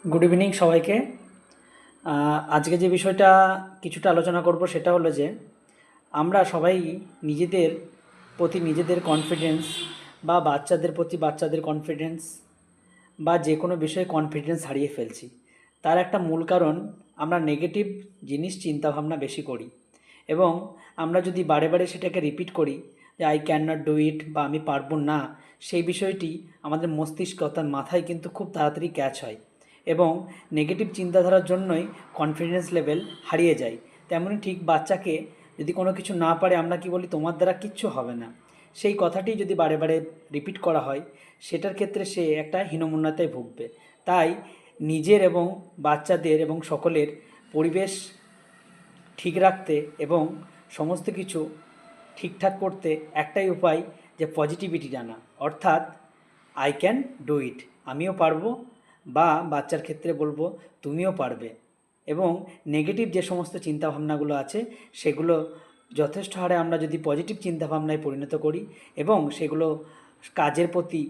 Good evening সবাইকে। আজকে যে বিষয়টা কিছুটা আলোচনা করব সেটা হলো যে আমরা সবাই নিজেদের প্রতি নিজেদের কনফিডেন্স বা বাচ্চাদের প্রতি বাচ্চাদের কনফিডেন্স বা যে কোনো বিষয়ে কনফিডেন্স হারিয়ে ফেলছি। তার একটা মূল কারণ আমরা নেগেটিভ জিনিস চিন্তাভাবনা বেশি করি এবং আমরা যদি বারে বারে সেটাকে রিপিট করি যে I can not do it বা আমি পারবো না, সেই বিষয়টি আমাদের মস্তিষ্ক অর্থাৎ মাথায় কিন্তু খুব তাড়াতাড়ি ক্যাচ হয় এবং নেগেটিভ চিন্তাধারার জন্যই কনফিডেন্স লেভেল হারিয়ে যায়। তেমনই ঠিক বাচ্চাকে যদি কোনো কিছু না পারে আমরা কি বলি, তোমার দ্বারা কিচ্ছু হবে না। সেই কথাটি যদি বারে বারে রিপিট করা হয় সেটার ক্ষেত্রে সে একটা হীনমন্যতায় ভুগবে। তাই নিজের এবং বাচ্চাদের এবং সকলের পরিবেশ ঠিক রাখতে এবং সমস্ত কিছু ঠিকঠাক করতে একটাই উপায়, যে পজিটিভিটি জানা, অর্থাৎ আই ক্যান ডু ইট, আমিও পারবো, বা বাচ্চার ক্ষেত্রে বলবো তুমিও পারবে। এবং নেগেটিভ যে সমস্ত চিন্তাভাবনাগুলো আছে সেগুলো যথেষ্ট হারে আমরা যদি পজিটিভ চিন্তাভাবনায় পরিণত করি এবং সেগুলো কাজের প্রতি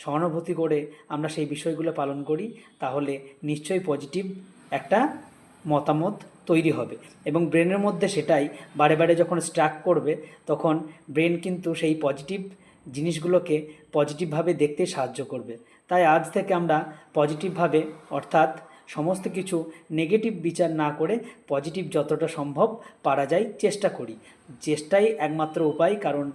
সহানুভূতি করে আমরা সেই বিষয়গুলো পালন করি, তাহলে নিশ্চয়ই পজিটিভ একটা মতামত তৈরি হবে এবং ব্রেনের মধ্যে সেটাই বারে বারে যখন স্ট্রাক করবে তখন ব্রেন কিন্তু সেই পজিটিভ জিনিসগুলোকে পজিটিভভাবে দেখতে সাহায্য করবে। তাই আজ থেকে আমরা পজিটিভভাবে, অর্থাৎ সমস্ত কিছু নেগেটিভ বিচার না করে পজিটিভ যতটা সম্ভব পারা যায় চেষ্টা করি। চেষ্টাই একমাত্র উপায়, কারণ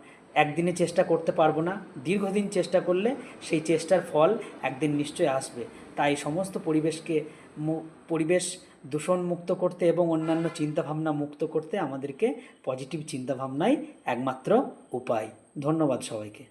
একদিনে চেষ্টা করতে পারবো না, দীর্ঘদিন চেষ্টা করলে সেই চেষ্টার ফল একদিন নিশ্চয়ই আসবে। তাই সমস্ত পরিবেশ দূষণ মুক্ত করতে এবং অন্যান্য চিন্তাভাবনা মুক্ত করতে আমাদেরকে পজিটিভ চিন্তাভাবনাই একমাত্র উপায়। ধন্যবাদ সবাইকে।